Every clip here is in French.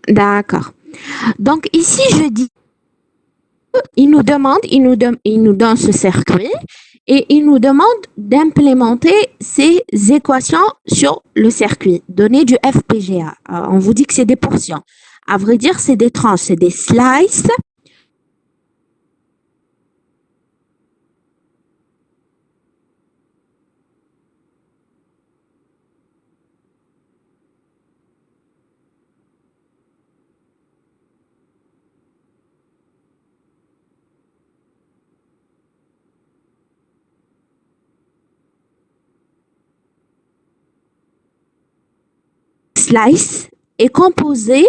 D'accord. Donc ici, je dis, il nous donne ce circuit et il nous demande d'implémenter ces équations sur le circuit donné du FPGA. On vous dit que c'est des portions. À vrai dire, c'est des tranches, c'est des slices. Slice est composé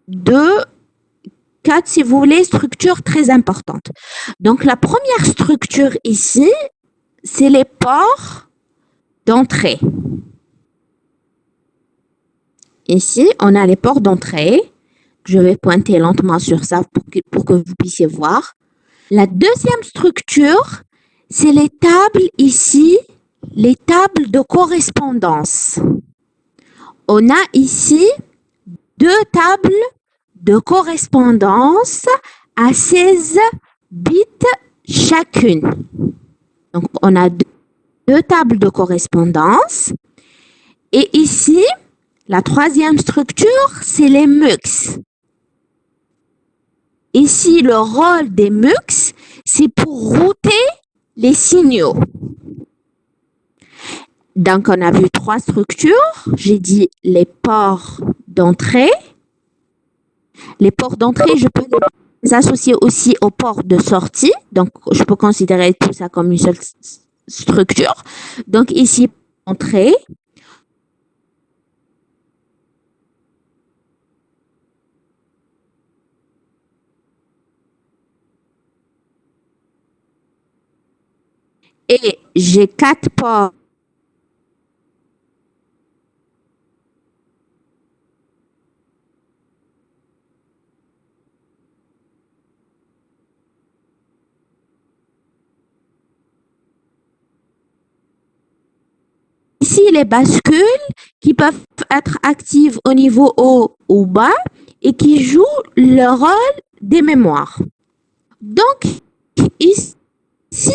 de quatre, si vous voulez, structures très importantes. Donc, la première structure ici, c'est les ports d'entrée. Ici, on a les ports d'entrée. Je vais pointer lentement sur ça pour que vous puissiez voir. La deuxième structure, c'est les tables ici, les tables de correspondance. On a ici deux tables de correspondance à 16 bits chacune. Donc, on a deux tables de correspondance. Et ici, la troisième structure, c'est les MUX. Ici, le rôle des MUX, c'est pour router les signaux. Donc, on a vu trois structures. J'ai dit les ports d'entrée. Les ports d'entrée, je peux les associer aussi aux ports de sortie. Donc, je peux considérer tout ça comme une seule structure. Donc, ici, entrée. Et j'ai quatre ports. Ici, les bascules qui peuvent être actives au niveau haut ou bas et qui jouent le rôle des mémoires. Donc, ici,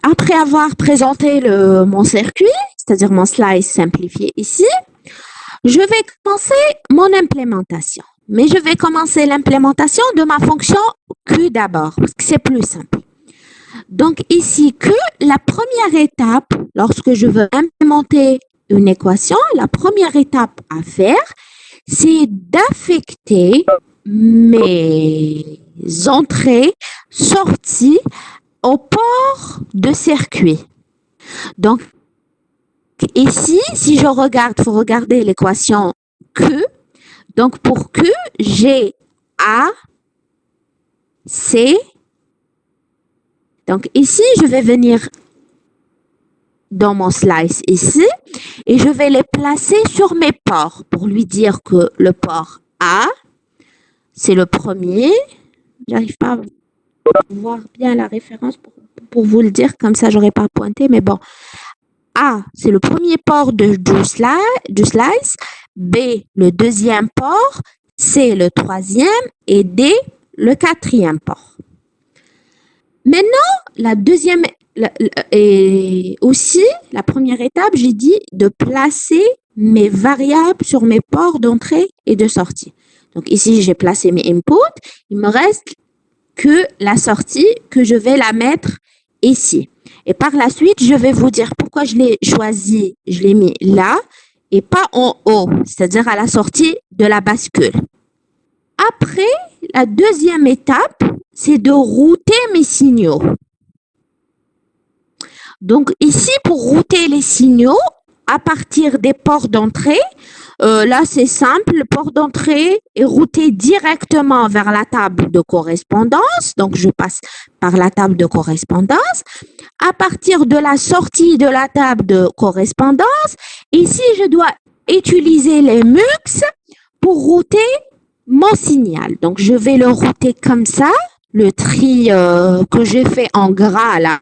après avoir présenté mon circuit, c'est-à-dire mon slice simplifié ici, je vais commencer mon implémentation. Mais je vais commencer l'implémentation de ma fonction Q d'abord, parce que c'est plus simple. Donc ici, Q, la première étape, lorsque je veux implémenter une équation, la première étape à faire, c'est d'affecter mes entrées, sorties au port de circuit. Donc, ici, si je regarde, il faut regarder l'équation Q. Donc, pour Q, j'ai A, C. Donc, ici, je vais venir dans mon slice ici et je vais les placer sur mes ports pour lui dire que le port A, c'est le premier. J'arrive pas à voir bien la référence pour vous le dire, comme ça, j'aurais pas pointé, mais bon. A, c'est le premier port du slice. B, le deuxième port. C, le troisième. Et D, le quatrième port. Maintenant, la deuxième et aussi, la première étape, j'ai dit de placer mes variables sur mes ports d'entrée et de sortie. Donc ici, j'ai placé mes inputs. Il me reste que la sortie que je vais la mettre ici. Et par la suite, je vais vous dire pourquoi je l'ai choisi, je l'ai mis là et pas en haut, c'est-à-dire à la sortie de la bascule. Après, la deuxième étape, c'est de router mes signaux. Donc ici, pour router les signaux à partir des ports d'entrée, là c'est simple, le port d'entrée est routé directement vers la table de correspondance. Donc je passe par la table de correspondance. À partir de la sortie de la table de correspondance, ici je dois utiliser les MUX pour router mon signal. Donc je vais le router comme ça, le tri que j'ai fait en gras là.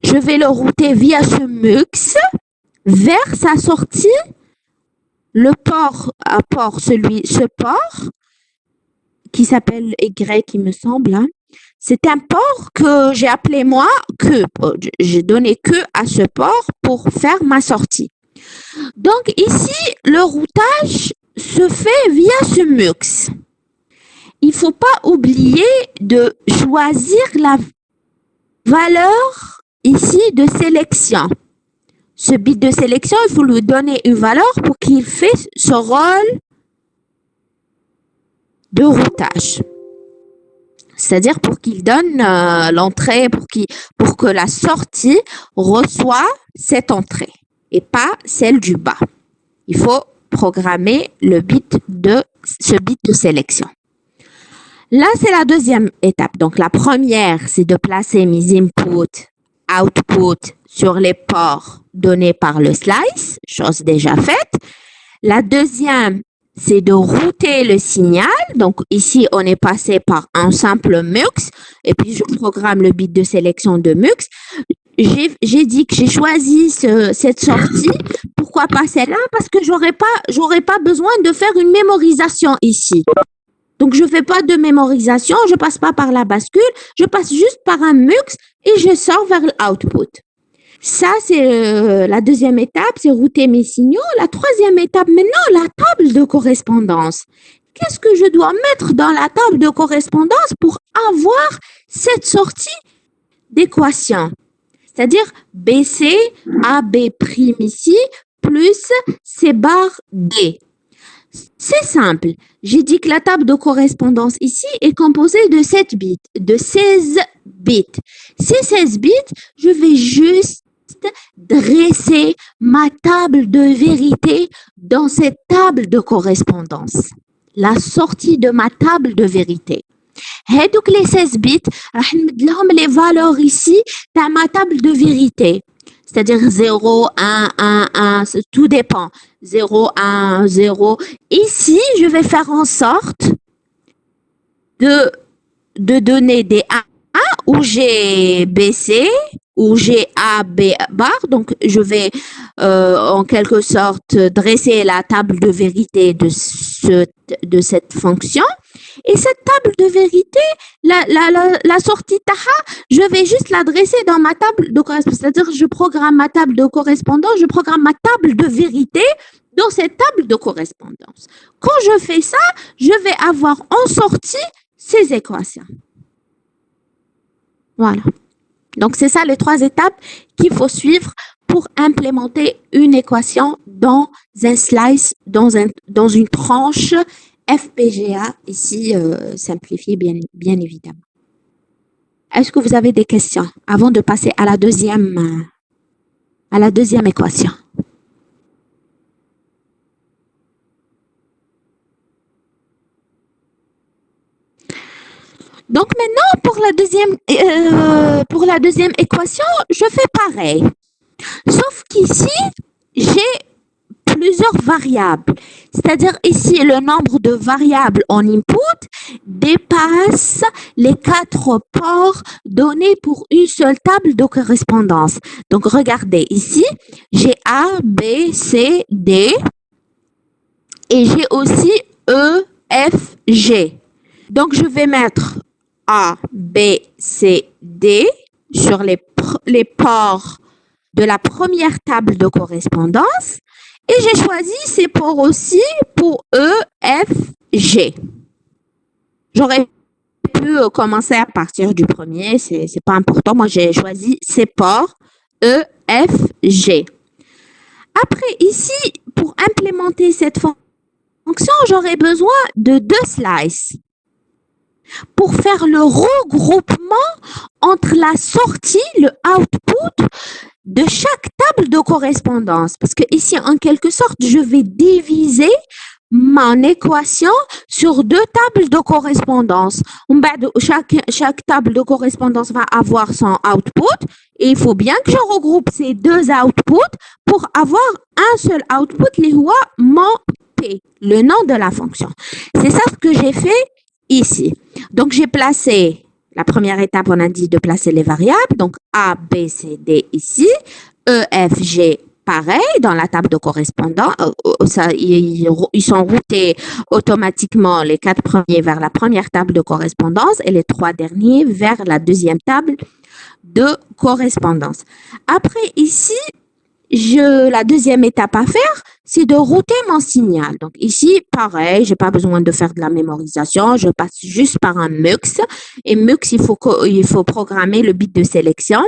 Je vais le router via ce MUX vers sa sortie Le port à port, ce port, qui s'appelle Y, il me semble, hein, c'est un port que j'ai appelé moi que. J'ai donné que à ce port pour faire ma sortie. Donc ici, le routage se fait via ce MUX. Il faut pas oublier de choisir la valeur ici de sélection. Ce bit de sélection, il faut lui donner une valeur pour qu'il fasse ce rôle de routage. C'est-à-dire pour qu'il donne l'entrée, pour que la sortie reçoit cette entrée et pas celle du bas. Il faut programmer ce bit de sélection. Là, c'est la deuxième étape. Donc, la première, c'est de placer mes inputs, outputs sur les ports donnés par le slice, chose déjà faite. La deuxième, c'est de router le signal. Donc, ici, on est passé par un simple MUX et puis je programme le bit de sélection de MUX. J'ai dit que j'ai choisi cette sortie. Pourquoi pas celle-là? Parce que j'aurais pas besoin de faire une mémorisation ici. Donc, je fais pas de mémorisation, je passe pas par la bascule, je passe juste par un MUX et je sors vers l'output. Ça, c'est la deuxième étape, c'est router mes signaux. La troisième étape, maintenant, la table de correspondance. Qu'est-ce que je dois mettre dans la table de correspondance pour avoir cette sortie d'équation? C'est-à-dire BC, AB' ici, plus C bar D. C'est simple. J'ai dit que la table de correspondance ici est composée de 7 bits, de 16 bits. Ces 16 bits, je vais juste dresser ma table de vérité dans cette table de correspondance. La sortie de ma table de vérité. Et donc les 16 bits, les valeurs ici dans ma table de vérité. C'est-à-dire 0, 1, 1, 1, tout dépend. 0, 1, 0. Ici, je vais faire en sorte de donner des A où j'ai BC, où j'ai A, B bar. Donc, je vais en quelque sorte dresser la table de vérité de cette fonction. Et cette table de vérité, la sortie Taha, je vais juste l'adresser dans ma table de correspondance. C'est-à-dire, je programme ma table de correspondance, je programme ma table de vérité dans cette table de correspondance. Quand je fais ça, je vais avoir en sortie ces équations. Voilà. Donc, c'est ça les 3 étapes qu'il faut suivre pour implémenter une équation dans un slice, dans une tranche FPGA, ici simplifié bien évidemment. Est-ce que vous avez des questions avant de passer à la deuxième équation? Donc maintenant, pour la deuxième équation, je fais pareil. Sauf qu'ici, j'ai plusieurs variables. C'est-à-dire ici, le nombre de variables en input dépasse les 4 ports donnés pour une seule table de correspondance. Donc, regardez ici, j'ai A, B, C, D et j'ai aussi E, F, G. Donc, je vais mettre A, B, C, D sur les ports de la première table de correspondance. Et j'ai choisi ces ports aussi pour E, F, G. J'aurais pu commencer à partir du premier, c'est pas important. Moi, j'ai choisi ces ports E, F, G. Après, ici, pour implémenter cette fonction, j'aurais besoin de 2 slices pour faire le regroupement entre la sortie, le output de chaque table de correspondance. Parce que ici, en quelque sorte, je vais diviser mon équation sur 2 tables de correspondance. Chaque table de correspondance va avoir son output et il faut bien que je regroupe ces 2 outputs pour avoir un seul output, qui est mon P, le nom de la fonction. C'est ça ce que j'ai fait ici. Donc, j'ai placé, la première étape, on a dit de placer les variables. Donc, A, B, C, D ici, E, F, G pareil, dans la table de correspondance, ils sont routés automatiquement les 4 premiers vers la première table de correspondance et les 3 derniers vers la deuxième table de correspondance. Après, ici, la deuxième étape à faire, c'est de router mon signal. Donc ici, pareil, j'ai pas besoin de faire de la mémorisation, je passe juste par un MUX. Et MUX, il faut programmer le bit de sélection.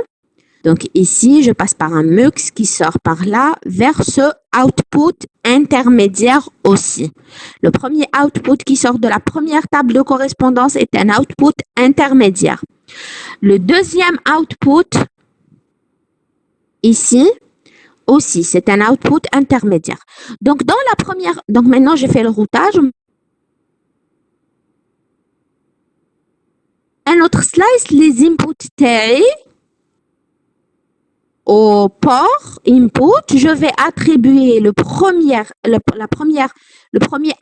Donc ici, je passe par un MUX qui sort par là vers ce output intermédiaire aussi. Le premier output qui sort de la première table de correspondance est un output intermédiaire. Le deuxième output, ici, aussi, c'est un output intermédiaire. Donc, donc maintenant, j'ai fait le routage. Un autre slice, les inputs TI au port input, je vais attribuer le premier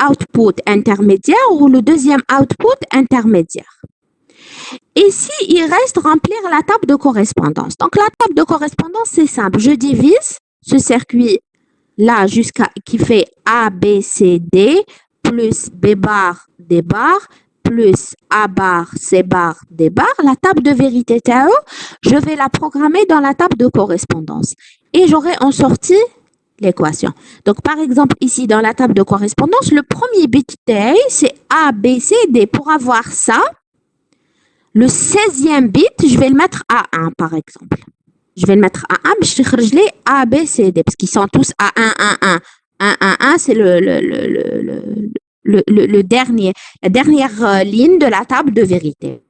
output intermédiaire ou le deuxième output intermédiaire. Ici, il reste remplir la table de correspondance. Donc, la table de correspondance, c'est simple. Je divise ce circuit là qui fait A, B, C, D, plus B bar, D bar, plus A bar, C bar, D bar. La table de vérité TAE, je vais la programmer dans la table de correspondance. Et j'aurai en sortie l'équation. Donc, par exemple, ici, dans la table de correspondance, le premier bit TAE, c'est A, B, C, D. Pour avoir ça, le 16e bit, je vais le mettre à 1, par exemple. Je vais le mettre à 1, je vais les A, B, C, D, parce qu'ils sont tous à 1, 1, 1. 1, 1, 1, c'est le dernier, la dernière ligne de la table de vérité.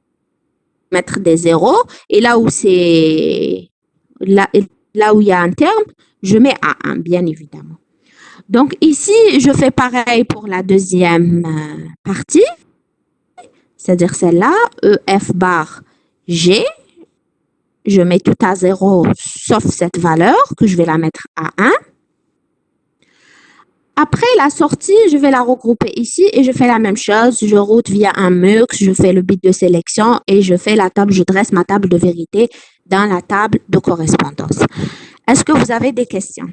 Mettre des zéros, et là où là où il y a un terme, je mets à 1, bien évidemment. Donc ici, je fais pareil pour la deuxième partie, c'est-à-dire celle-là, E, F bar, G. Je mets tout à 0, sauf cette valeur que je vais la mettre à 1. Après la sortie, je vais la regrouper ici et je fais la même chose. Je route via un MUX, je fais le bit de sélection et je dresse ma table de vérité dans la table de correspondance. Est-ce que vous avez des questions?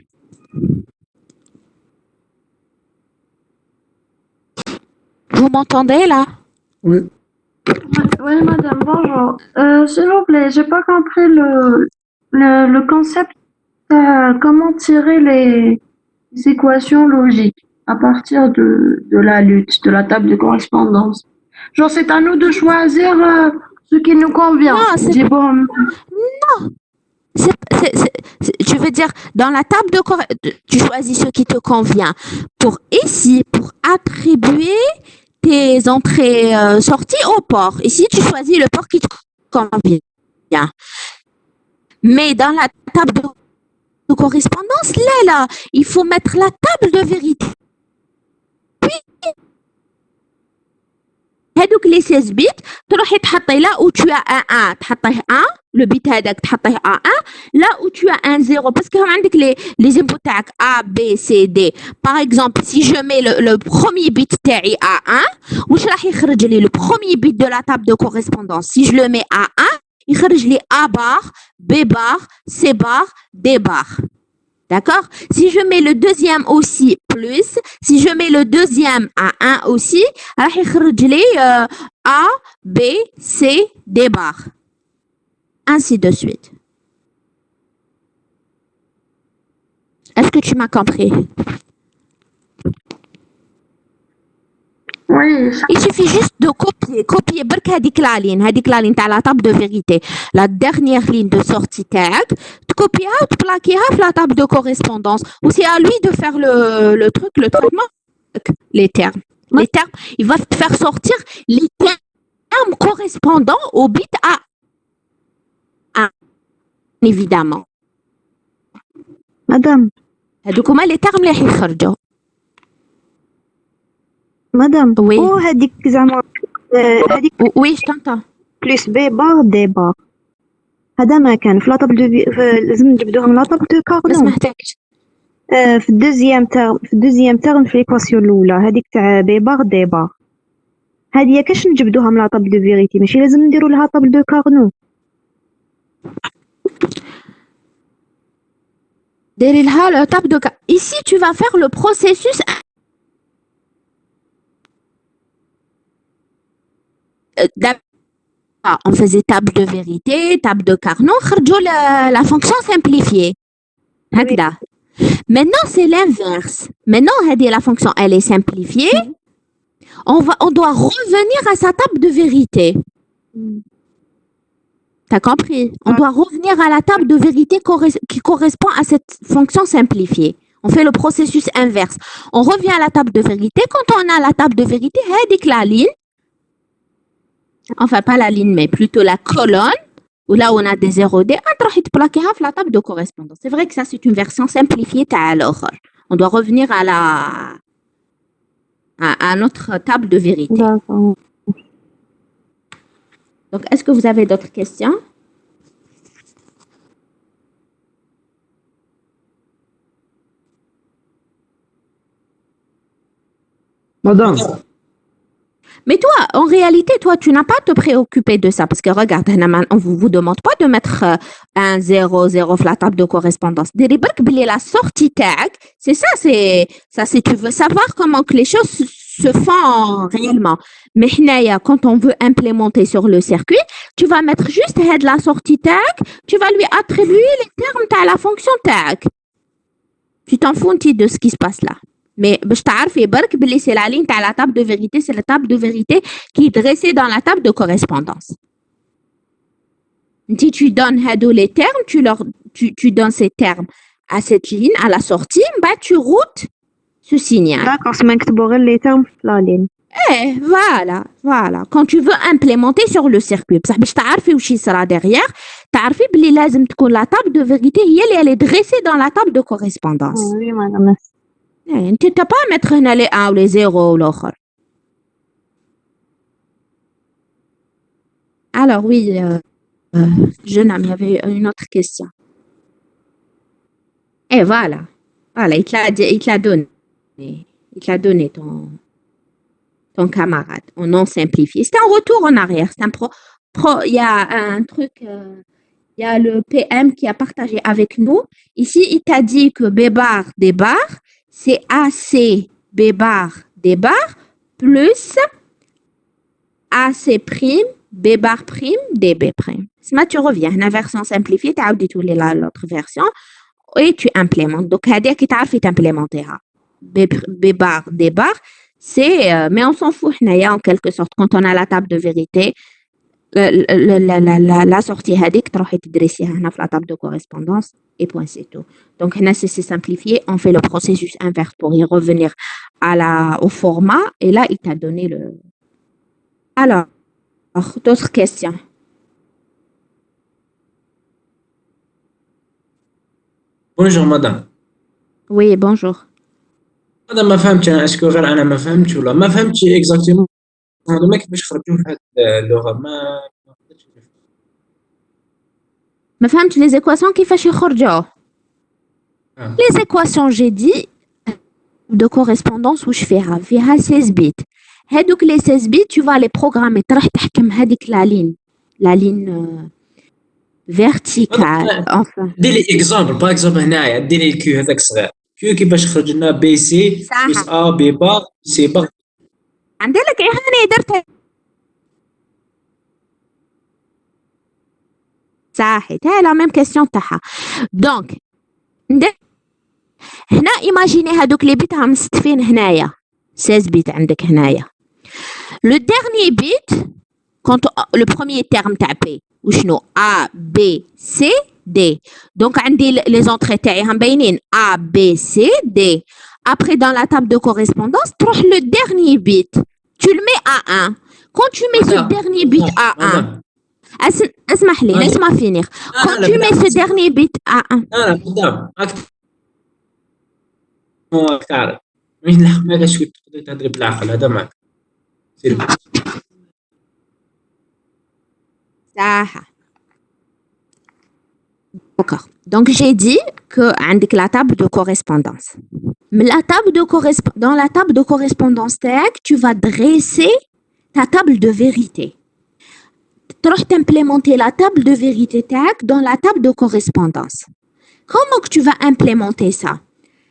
Vous m'entendez là? Oui. Oui, madame, bonjour. S'il vous plaît, j'ai pas compris le concept. Comment tirer les équations logiques à partir de la lutte, de la table de correspondance. Genre, c'est à nous de choisir ce qui nous convient. Non, je veux dire, dans la table de correspondance, tu choisis ce qui te convient. Pour attribuer tes entrées sorties au port. Ici, tu choisis le port qui te convient. Mais dans la table de correspondance, là, il faut mettre la table de vérité. Puis, les 16 bits, تروحي تحطي là où tu as un 1, تحطيه 1, le bit هذاك تحطيه à 1, là où tu as un 0, parce que عندك les inputs تاعك A, B, C, D. Par exemple, si je mets le premier bit تاعي à 1, واش راح يخرج لي le premier bit de la table de correspondance? Si je le mets à 1, يخرج لي A bar, B bar, C bar, D bar. D'accord? Si je mets le deuxième aussi plus, si je mets le deuxième à 1 aussi, راح يخرج لي A, B, C, D bar. Ainsi de suite. Est-ce que tu m'as compris? Oui. Il suffit juste de copier برك هذيك لا لين تاع لا table de vérité, la dernière ligne de sortie تاعك, تكوبيها وتبلاكيها في la table de correspondance. Ou c'est à lui de faire le traitement, les termes. Les termes, il va te faire sortir les termes correspondants au bit à 1, évidemment. Madame. هذوك هما les termes اللي حيخرجوا. Madame, oui. هذيك زعما هذيك oui, je t'entends. بلس بي بار دي بار. هذا ما كان في لاطاب لازم نجبدوهم لاطاب دو كارنو. ما سمعتكش. في الدوزيام تيرم في ليكواسيون الاولى هذيك تاع بي بار دي بار. هذه كاش نجبدوها من لاطاب دو فيريتي ماشي لازم نديرو لها طابل دو كارنو. ديري le table de ici tu vas faire le processus on faisait table de vérité, table de Carnot, la fonction simplifiée. هكذا. Maintenant c'est l'inverse. Maintenant la fonction elle est simplifiée. On doit revenir à sa table de vérité. T'as compris? On doit revenir à la table de vérité qui correspond à cette fonction simplifiée. On fait le processus inverse. On revient à la table de vérité. Quand on a la table de vérité, هذيك la ligne, enfin pas la ligne, mais plutôt la colonne, où là où on a des 0D, on doit plaquer la table de correspondance. C'est vrai que ça c'est une version simplifiée. On doit revenir à notre table de vérité. D'accord. Donc, est-ce que vous avez d'autres questions? Madame, Mais toi, en réalité, toi, tu n'as pas à te préoccuper de ça. Parce que regarde, on ne vous demande pas de mettre un 0, 0 sur la table de correspondance. La sortie tag, c'est ça, c'est tu veux savoir comment que les choses se font réellement. Mais quand on veut implémenter sur le circuit, tu vas mettre juste la sortie tag, tu vas lui attribuer les termes de la fonction tag. Tu t'en fous de ce qui se passe là. Mais باش تعرفي برك بلي c'est la ligne تاع la table de vérité, c'est la table de vérité qui est dressée dans la table de correspondance. Si tu donnes les termes, tu donnes ces termes à cette ligne, à la sortie, bah tu routes ce signal. D'accord, c'est نكتبوا غير les termes في la ligne. Voilà. Quand tu veux implémenter sur le circuit, بصح باش تعرفي واش يصرا derrière, تعرفي بلي لازم تكون la table de vérité هي اللي elle est dressée dans la table de correspondance. Oui, madame. Tu n'as pas à mettre les 1 ou les 0 ou l'autre. Alors oui, jeune homme, il y avait une autre question. Et voilà, il te l'a donné. Il te l'a donné ton camarade, en non simplifié. C'est un retour en arrière. C'est il y a un truc, il y a le PM qui a partagé avec nous. Ici, il t'a dit que B bar, D bar, c'est AC, B bar, D bar, plus AC prime, B bar prime, DB prime. Si tu reviens, la version simplifiée, tu as dit l'autre version, et tu implémentes. Donc, c'est qui t'a fait implémenter. B bar, D bar, c'est, mais on s'en fout, en quelque sorte, quand on a la table de vérité, la sortie هذيك تروحي تدرسيها هنا في la table de correspondance et point c'est tout. Donc هنا c'est simplifié, on fait le processus inverse pour y revenir au format et là il t'a donné le. Alors, d'autres questions? bonjour madame. Oui, bonjour. هذا ما فهمتش انا اسكو غير انا ما فهمتش ولا ما فهمتش اكزاكتومون هذوما كيفاش خرجوا في هذه اللغه ما فهمتش les équations كيفاش يخرجوا. Les équations j'ai dit de correspondance واش فيها 16 bits. هذوك les 16 bits tu vas les programmer تروح تحكم هذيك la ligne verticale enfin. ديري اكزامبل باغ اكزومبل هنايا ديري الكيو هذاك صغير كيو كيفاش خرج لنا بي سي بلس ا بي بار سي بار عندك هاني درت صحيح هي لا ميم كيسيون تاعها. دونك هنا ايماجيني هادوك لي بيت راهم مستفين هنايا 16 بيت عندك هنايا. لو ديرني بيت كونت لو بروميير تيرم تاع بي وشنو ا بي سي دي. دونك عندي لي زونطري تاعي هم باينين ا بي سي دي. Après dans la table de correspondance تروح le dernier bit tu le mets à 1. Quand tu mets ce dernier bit à 1 اسمح لي laisse-moi finir. Quand tu mets ce dernier bit à 1 مدام راك تعرف مين ما كاش تقدر تهضري بالعقل هذا معك سير. D'accord. Donc j'ai dit que عندك la table de correspondance. Mais dans la table de correspondance tag, tu vas dresser ta table de vérité. Tu vas implémenter la table de vérité tag dans la table de correspondance. comment que tu vas implémenter ça?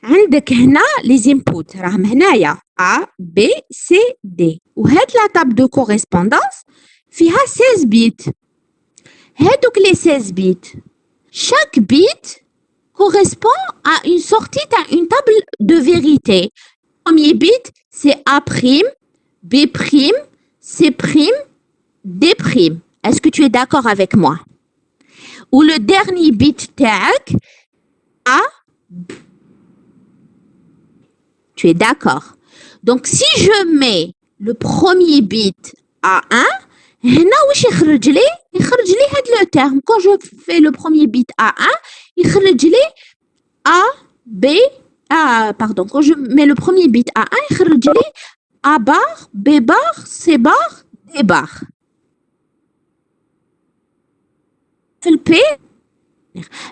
عندك هنا les inputs راهم هنايا A, B, C, D. وهاد la table de correspondance فيها 16 bits. هادوك les 16 bits. Chaque bit correspond à une sortie à une table de vérité. Le premier bit, c'est A', B', C', D'. Est-ce que tu es d'accord avec moi? Ou le dernier bit tag A, B. Tu es d'accord? Donc, si je mets le premier bit à 1, هنا واش يخرج لي هاد le terme. Quand je fais le premier bit à 1, يخرج لي A, B, pardon. Quand je mets le premier bit à 1, يخرج لي A bar, B bar, C bar, D bar.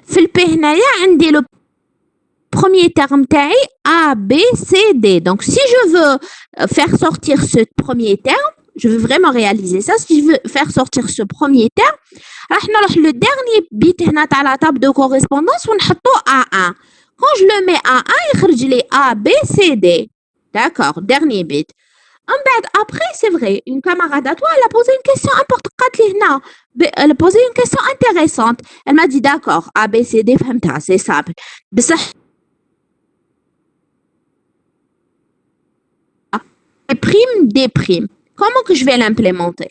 في البي هنايا عندي le premier terme تاعي A, B, C, D. Donc, si je veux faire sortir ce premier terme, je veux vraiment réaliser ça. Si je veux faire sortir ce premier terme, راح نروح le dernier bit هنا تاع la table de correspondance ونحطو A1. Quand je le mets à 1, يخرج لي A, B, C, D. D'accord, dernier bit. Après, c'est vrai, une camarade à toi, elle a posé une question importante. Elle a posé une question intéressante. Elle m'a dit, d'accord, A, B, C, D, فهمتها, c'est simple. بصح D'. Comment que je vais l'implémenter?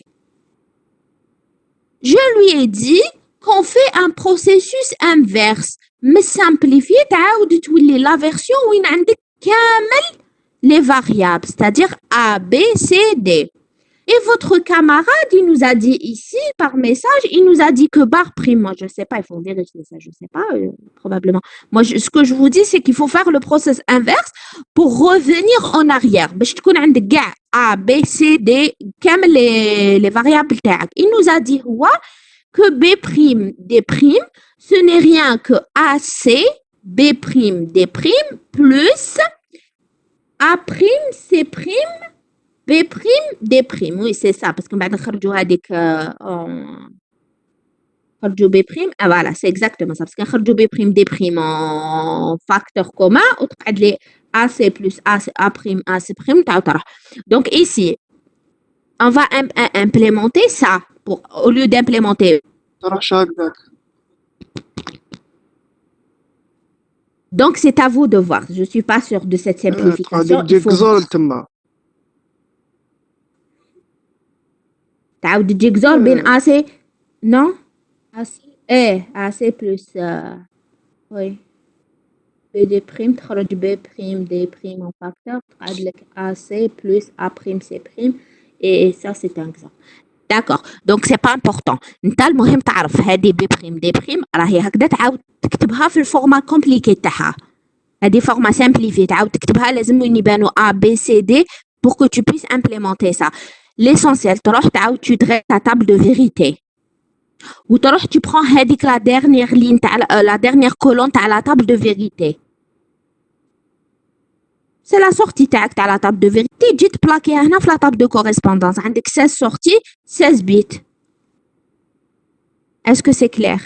Je lui ai dit qu'on fait un processus inverse. Mais simplifié, تعاود تولي la version وين عندك كامل les variables, c'est-à-dire A, B, C, D. Et votre camarade, il nous a dit ici, par message, il nous a dit que bar prime, moi je ne sais pas, il faut vérifier ça, je ne sais pas, probablement. Moi, ce que je vous dis, c'est qu'il faut faire le process inverse pour revenir en arrière. باش تكون عندك كاع A, B, C, D, كامل les variables تاعك. Il nous a dit que B prime, D prime, ce n'est rien que AC, B prime, D prime, plus A prime, C prime, B prime, D prime. Oui, c'est ça, parce que بعد نخرجوا هذيك نخرجوا B prime. Ah voilà, c'est exactement ça, parce que نخرجوا B prime, D prime en facteur commun وتقعد لي AC plus A prime, AC prime تعاود تروح. Donc ici, on va implémenter ça au lieu d'implémenter. تروحش هكذاك. Donc c'est à vous de voir. Je suis pas sûre de cette simplification. تجيك زول تما. تعاود تجيك زول بين AC non AC plus oui B prime تخرج B prime D prime en facteur تقعد لك AC plus A prime C prime et ça c'est un exemple. D'accord. Donc c'est pas important. انت المهم تعرف هذه B prime D prime راهي هكذا تعاود تكتبها في الفورما كومبليكي تاعها. هذه فورما سامبليفي تعاود تكتبها لازم يبانوا A B C D pour que tu puisses implémenter ça. L'essentiel, tu dresses ta table de vérité. Ou tu prends la dernière ligne, la dernière colonne à la table de vérité. C'est la sortie à la table de vérité. Tu te plaques la table de correspondance. Avec 16 sorties, 16 bits. Est-ce que c'est clair?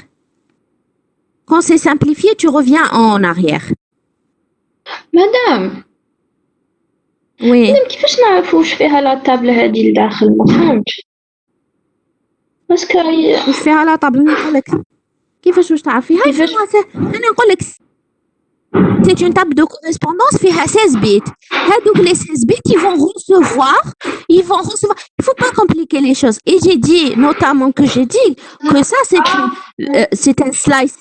Quand c'est simplifié, tu reviens en arrière. Madame, Oui. كيفاش نعرفوا واش فيها لا طابل هذه لداخل ما فهمتش باسكو واش فيها لا طابل نقول لك كيفاش واش تعرفيها انا نقول لك c'est une table de correspondance فيها 16 bits هادوك les 16 bits ils vont recevoir il faut pas compliquer les choses et j'ai dit notamment que ça c'est un slice.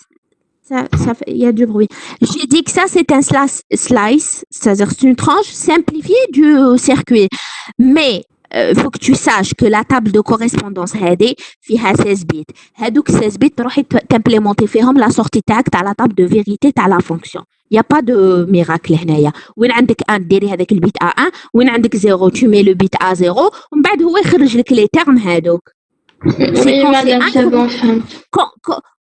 Il y a du bruit. J'ai dit que ça, c'est un slice, c'est-à-dire c'est une tranche simplifiée du circuit. Mais il faut que tu saches que la table de correspondance, elle a 16 bits. Donc 16 bits, tu vas t'implémenter la sortie tag à la table de vérité à la fonction. Il n'y a pas de miracle. Où il y a un dérivé avec le bit A1, où il y a 0, tu mets le bit A0, et puis il va les termes. Oui, madame, c'est bon, femme.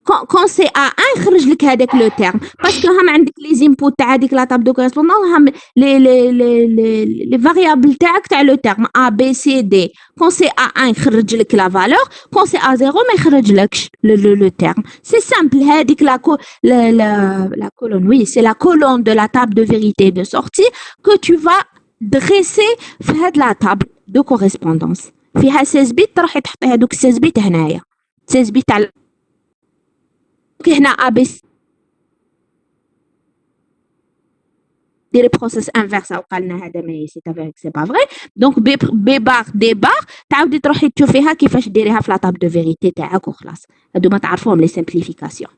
quand c'est A1 يخرج لك هذاك لو تيرم باسكو هم عندك لي زينبوت تاع هذيك لا تاب دو كورسبوندون هم لي فاريابل تاعك تاع لو تيرم A B C D quand c'est A1 يخرج لك لا فالور quand c'est A0 ما يخرجلكش لو تيرم سي سامبل هذيك لا colonne oui c'est la colonne de la table de vérité de sortie que tu vas dresser في هاد لا table de correspondance فيها 16 بيت تروحي تحطي هذوك 16 بيت هنايا 16 بيت تاع هنا ABC ديري بروسيس انفيرس وقالنا هذا ما سي افيك سي با فري دونك بي بار دي بار تعاودي تروحي تشوفيها كيفاش ديريها في لا طاب دو فيريتي تاعك وخلاص هادو ما تعرفوهم لي سامبليفيكاسيون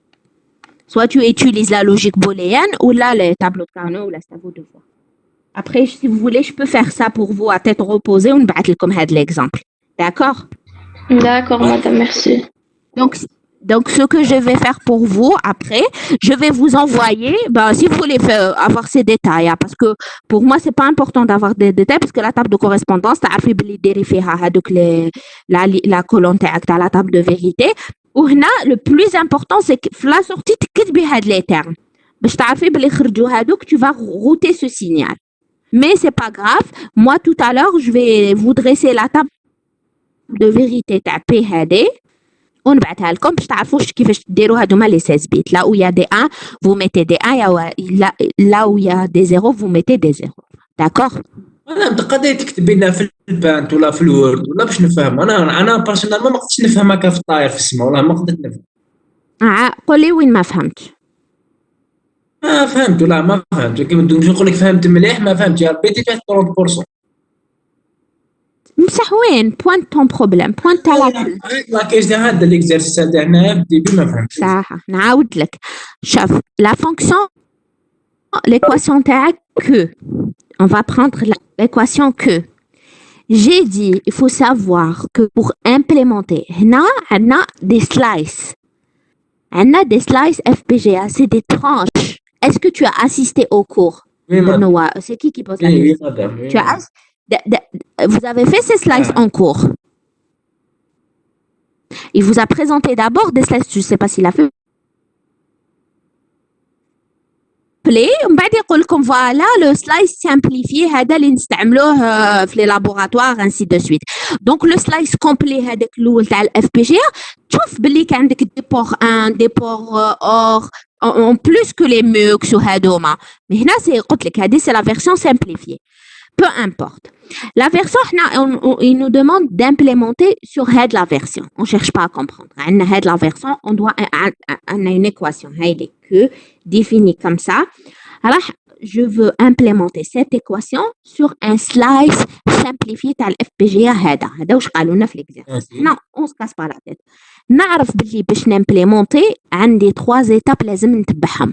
soit tu utilises la logique booléenne ou là les tableaux de Carnot ou la c'est à vous de voir. Après si vous voulez je peux faire ça pour vous à tête reposée ونبعث لكم هذا l'exemple. D'accord? D'accord, madame, merci. Donc, ce que je vais faire pour vous après, je vais vous envoyer, si vous voulez avoir ces détails, hein, parce que pour moi, c'est pas important d'avoir des détails, parce que la table de correspondance, tu as la colonne de la table de vérité. Ou le plus important, c'est que la sortie, tu as les termes. Tu vas router ce signal. Mais c'est pas grave. Moi, tout à l'heure, je vais vous dresser la table de vérité de PHD. ونبعثها لكم باش تعرفوا كيفاش ديروا هادوما لي 16 بيت لا où il y a des 1 vous mettez des 1 là où il y a des 0 vous mettez des 0 d'accord انا قضيه تكتبي لنا في البانت ولا في الوورد ولا باش نفهم انا بيرسونيلمون ما قدرتش نفهم هكا في الطاير في السماء والله ما قدرت نفهم قولي وين ما فهمتش فهمت ولا ما فهمت كيما نقول لك فهمت مليح ما فهمتش ربيتي فيها 30% مسح وين بوين طون بروبليم بوين تاع لا كاين هذا ليكزارسيس هذا هنا بدي ما فهمتش صح نعاود لك شوف لا فونكسيون l'équation تاعك que on va prendre l'équation que j'ai dit il faut savoir que pour implémenter هنا عندنا des slices عندنا des slices FPGA c'est des tranches est-ce que tu as assisté au cours de Noah c'est qui pose la question tu as vous avez fait ces slices en cours. Il vous a présenté d'abord des slices, je ne sais pas s'il a fait. ومن بعد يقول لكم voilà le slice simplifié هذا اللي نستعملوه في les laboratoires ainsi de suite. Donc le slice complet هذاك الأول تاع ال FPGA تشوف باللي كان عندك des ports 1 des ports OR en plus que les MUX وهذوما. Mais هنا c'est قلت لك هذه c'est la version simplifiée. Peu importe. La version, il nous demande d'implémenter sur head la version. On ne cherche pas à comprendre. On a head la version, on a une équation. Elle est que définie comme ça. Alors, je veux implémenter cette équation sur un slice simplifié de l'FPGA. هذا واش قالوا لنا في l'exercice. Non, on se casse pas la tête. نعرف باللي باش n'implémenter عندي 3 étapes لازم نتبعهم.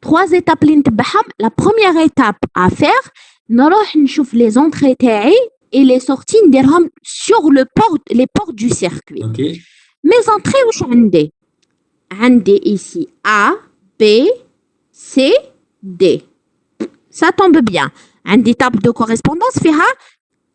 3 étapes اللي نتبعهم. La première étape à faire نروح نشوف les entrées تاعي et les sorties نديرهم sur les ports du circuit. Okay. Mes entrées واش عندي ici A, B, C, D. Ça tombe bien. عندي table de correspondance فيها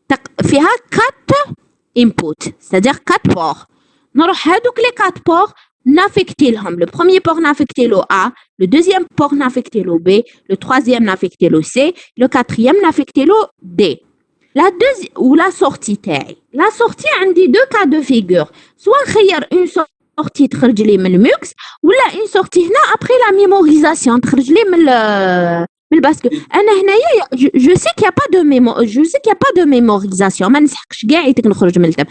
4 inputs, c'est-à-dire 4 ports. نروح هادوك les 4 ports n'affecter لهم. Le premier port n'affecter le A, le deuxième port n'affecter le B, le troisième n'affecter le C, le quatrième n'affecter le D. La deuxième ou la sortie تاعي. La sortie عندي 2 cas de figure. Soit نخير une sortie تخرج لي من الميكس ولا une sortie هنا après la mémorisation تخرج لي من الباسكو انا هنايا je sais qu'il y a pas de mémorisation ما نسحقش كاع يتك نخرج من التم.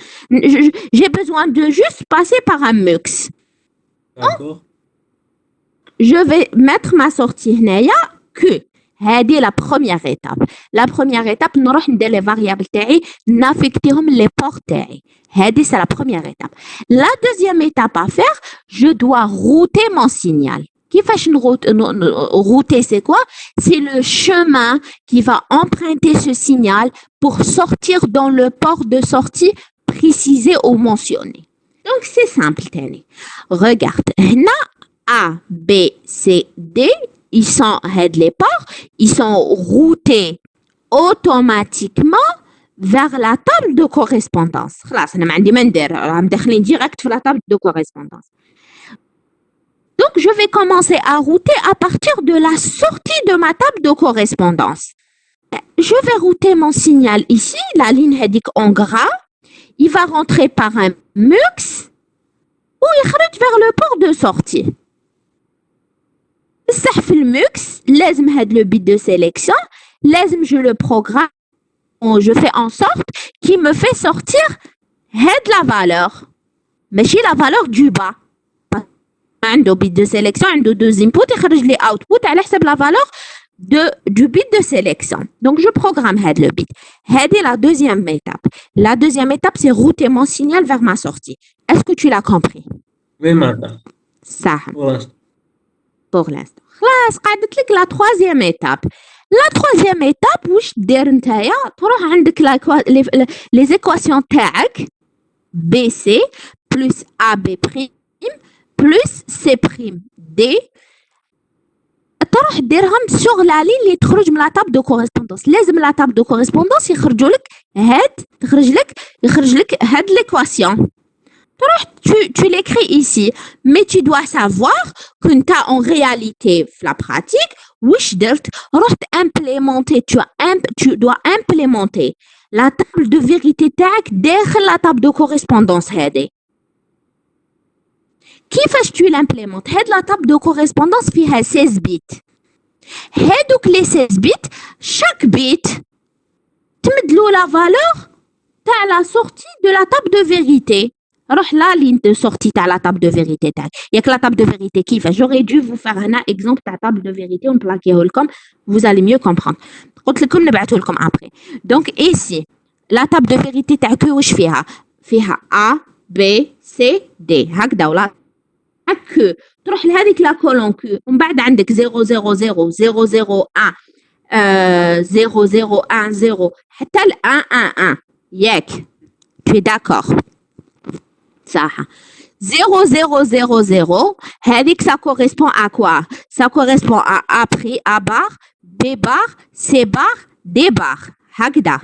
J'ai besoin de juste passer par un mux. D'accord. Je vais mettre ma sortie هنايا que هذه la première étape. La première étape نروح ندير les variables تاعي نافيكتيهم les ports تاعي. هذه c'est la première étape. La deuxième étape à faire, je dois router mon signal. كيفاش router c'est quoi? C'est le chemin qui va emprunter ce signal pour sortir dans le port de sortie précisé ou mentionné. Donc c'est simple تاني. Regarde هنا A, B, C, D, ils sont les ports, ils sont routés automatiquement vers la table de correspondance. خلاص أنا ما عندي ما ندير راهم داخلين direct في la table de correspondance. Donc je vais commencer à router à partir de la sortie de ma table de correspondance. Je vais router mon signal ici, la ligne هذيك en gras. Il va rentrer par un mux ou يخرج vers le port de sortie. بصح في المux لازم هاد le bit de sélection لازم je le programme. Je fais en sorte qu'il me fait sortir la valeur. Mais c'est la valeur du bas. عنده bit de sélection, عنده deux inputs, يخرج لي output على حسب la valeur du bit de sélection. Donc je programme le bit. C'est la deuxième étape. La deuxième étape, c'est router mon signal vers ma sortie. Est-ce que tu l'as compris? Oui, madame. Ça. Pour l'instant. خلاص قعدت لك la troisième étape. La troisième étape, واش دير نتايا تروح عندك les équations تاعك BC plus AB prime plus C prime D تروح ديرهم sur la ligne اللي تخرج من la table de correspondance. لازم la table de correspondance يخرج لك هاد l'équation. Tu l'écris ici, mais tu dois savoir que tu as en réalité la pratique, tu dois implémenter la table de vérité derrière la table de correspondance. كيفاش tu l'implémentes? La table de correspondance فيها 16 bits. هادوك les 16 bits, chaque bit تمدلو la valeur تاع la sortie de la table de vérité. روح la ligne de sortie تاع la table de vérité تاعك. ياك la table de vérité كيفاش؟ J'aurais dû vous faire un exemple تاع table de vérité ونبلاكيه لكم. Vous allez mieux comprendre. قلت لكم نبعثه لكم après. Donc ici la table de vérité تاعك واش فيها؟ فيها A B C D هكذا ولا هك. تروح لهذيك لا كولون كو ومن بعد عندك 0 0 0 0 0 1 0 0 1 0 حتى ل 1 1 1 ياك. Tu es d'accord? صح. 0 0 0 0 هذيك ça correspond à quoi? Ça correspond à A prix, A bar, B bar, C bar, D bar هكذا.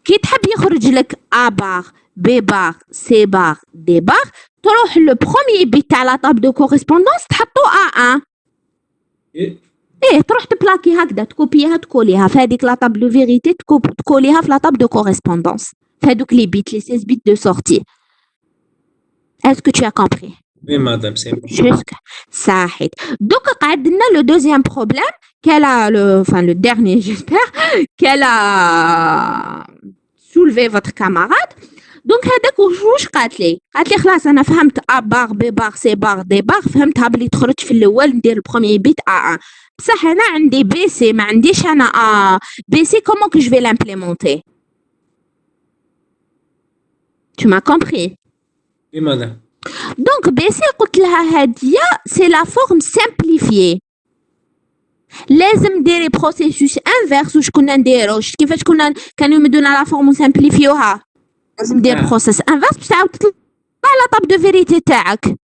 كي تحب يخرج لك A bar, B bar, C bar, D bar تروح le premier bit تاع la table de correspondance تحطو A1. تروح تبلاكي هكذا تكوبيها تكوليها في هذيك لا table de vérité تكوليها في la table de correspondance. هذوك les bits, les 16 bits de sortie. Est-ce que tu as compris? Oui, madame, c'est bon. Jusque صحيح. Donc قعدنا le deuxième problème le dernier j'espère qu'elle a soulevé votre camarade. Donc هذاك واش قالت لي خلاص انا فهمت A bar B bar C bar D bar فهمتها بلي تخرج في الاول ندير البروميير بيت A1 بصح انا عندي B C ما عنديش انا A B C comment que je vais l'implémenter? Tu m'as compris? Oui, madame. Donc BC قلت لها هادية c'est la forme simplifiée. لازم ديري بروسيسوس انفيرس واش كنا نديرو كيفاش كانوا يمدونا لا فورم سامبليفيوها. لازم دير بروسيس انفيرس باش تعاود تطلع على طاب دو فيريتي تاعك.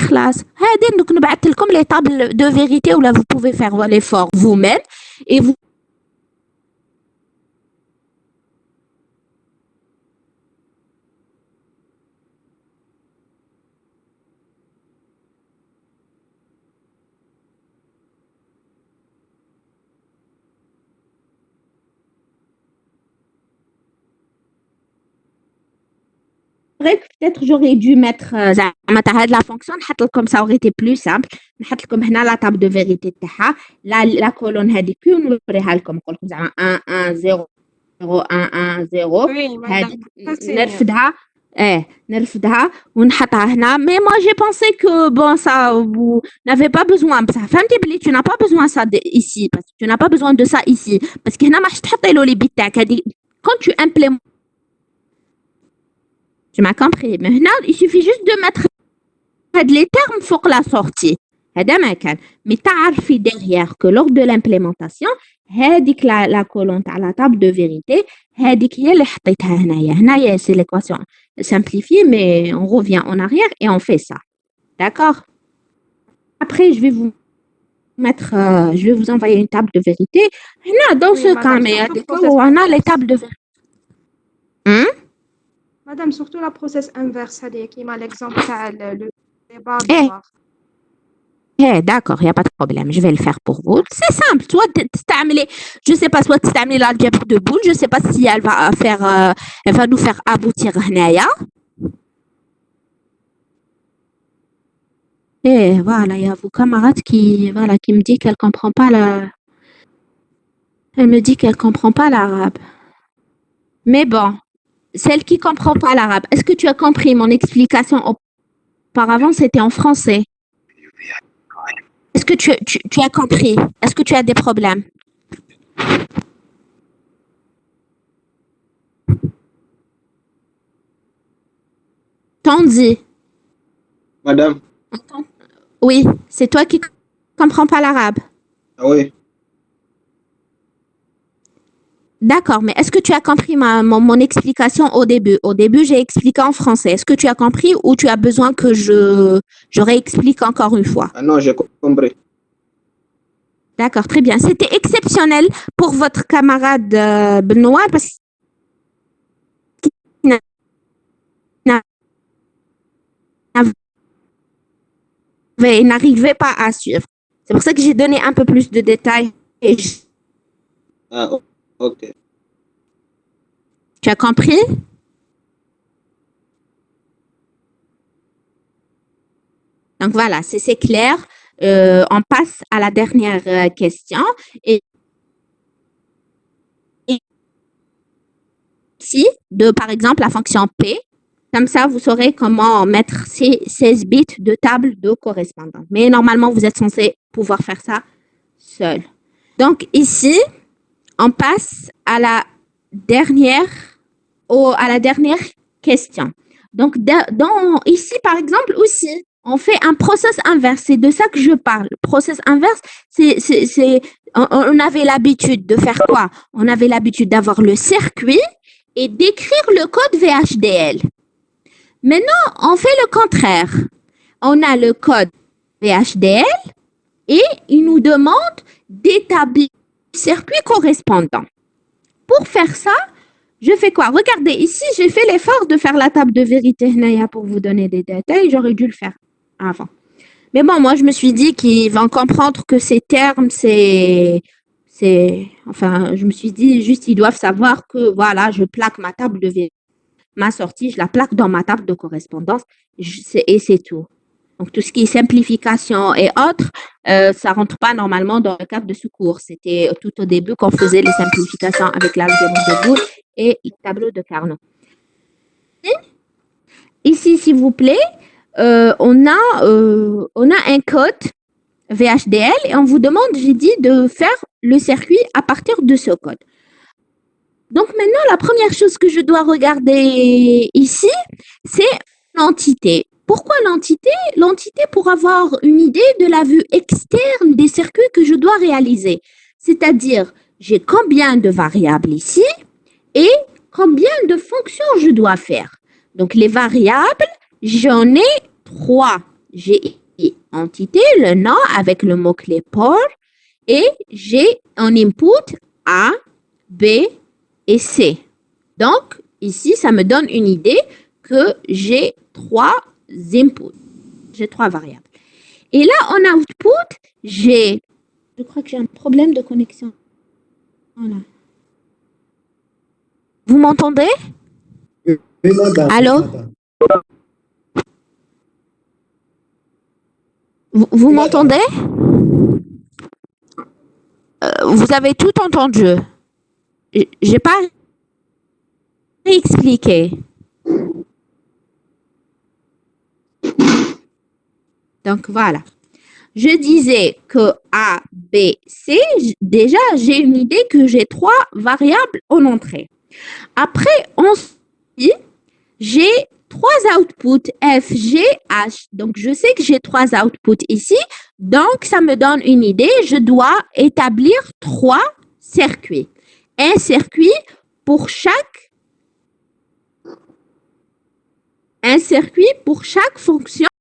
خلاص هادي دوك نبعث لكم لي طابل دو فيريتي ولا vous pouvez faire l'effort vous-même et vous vrai que peut-être j'aurais dû mettre la fonction نحط لكم ça aurait été plus simple. نحط لكم هنا لا table de vérité تاعها لا كولون هذيك ونوريها لكم نقول لكم زعما 1 1 0 0 1 1 0 هذيك نرفدها ونحطها هنا. Mais moi j'ai pensé que bon ça vous n'avez pas besoin بصح فهمتي بلي tu n'as pas besoin ça ici parce que tu n'as pas besoin de ça ici parce que هنا ما راحش تحطي له لي بيت تاعك هذه quand tu implémentes. Tu m'as compris. Maintenant, il suffit juste de mettre les termes pour la sortie. Mais تعرفي derrière que lors de l'implémentation, هذيك la colonne à la table de vérité, هذيك هي اللي حطيتها هنايا. هنايا c'est l'équation simplifiée, mais on revient en arrière et on fait ça. D'accord? Après, je vais vous je vais vous envoyer une table de vérité. Là, dans Oui, ce madame, cas, mais il y a surtout des cas process où on a les inverse. tables de vérité. Madame, surtout la process inverse, c'est-à-dire qui m'a l'exemple تاع le débat Eh, noir. d'accord, il n'y a pas de problème. Je vais le faire pour vous. C'est simple. Soit je sais pas, soit t'amener l'algèbre de boule. Je sais pas si elle va nous faire aboutir هنايا. Et voilà, il y a vos camarades qui me dit qu'elle comprend pas elle me dit qu'elle comprend pas l'arabe. Mais bon, celle qui comprend pas l'arabe, est-ce que tu as compris mon explication auparavant, c'était en français? Est-ce que tu as compris? Est-ce que tu as des problèmes? Tandy. Madame. Oui, c'est toi qui comprends pas l'arabe. Ah oui. D'accord, mais est-ce que tu as compris mon explication au début? Au début, j'ai expliqué en français. Est-ce que tu as compris ou tu as besoin que je réexplique encore une fois? Ah non, j'ai compris. D'accord, très bien. C'était exceptionnel pour votre camarade Benoît parce qu'il n'arrivait pas à suivre. C'est pour ça que j'ai donné un peu plus de détails. Ah, ok. Tu as compris? Donc voilà, c'est clair. On passe à la dernière question. Et ici, par exemple, la fonction P. Comme ça, vous saurez comment mettre ces 16 bits de table de correspondance. Mais normalement, vous êtes censé pouvoir faire ça seul. Donc ici, on passe à la dernière question. Donc ici, par exemple, aussi, on fait un process inverse. C'est de ça que je parle. Process inverse, on avait l'habitude de faire quoi? On avait l'habitude d'avoir le circuit et d'écrire le code VHDL. Maintenant, on fait le contraire. On a le code VHDL et il nous demande d'établir le circuit correspondant. Pour faire ça, je fais quoi? Regardez, ici, j'ai fait l'effort de faire la table de vérité pour vous donner des détails. J'aurais dû le faire avant. Mais bon, moi, je me suis dit qu'ils vont comprendre que ces termes, enfin, je me suis dit juste, ils doivent savoir que, voilà, je plaque ma table de vérité. Ma sortie, je la plaque dans ma table de correspondance et c'est tout. Donc, tout ce qui est simplification et autres, ça rentre pas normalement dans le cadre de secours. C'était tout au début qu'on faisait les simplifications avec l'algèbre de Boole et le tableau de Carnot. Ici, s'il vous plaît, on a un code VHDL et on vous demande, j'ai dit, de faire le circuit à partir de ce code. Donc maintenant, la première chose que je dois regarder ici, c'est l'entité. Pourquoi l'entité? L'entité pour avoir une idée de la vue externe des circuits que je dois réaliser. C'est-à-dire, j'ai combien de variables ici et combien de fonctions je dois faire. Donc les variables, j'en ai 3. J'ai entité, le nom avec le mot-clé port et j'ai un input A, B, et C. Donc, ici, ça me donne une idée que j'ai 3 inputs. J'ai 3 variables. Et là, en output, je crois que j'ai un problème de connexion. Voilà. Vous m'entendez? Oui, madame. Allô? Madame. Vous m'entendez? Vous avez tout entendu. J'ai pas expliqué. Donc voilà. Je disais que A, B, C, déjà j'ai une idée que j'ai 3 variables en entrée. Après, ensuite, j'ai 3 outputs F, G, H. Donc je sais que j'ai 3 outputs ici. Donc ça me donne une idée. Je dois établir 3 circuits. Un circuit pour chaque fonction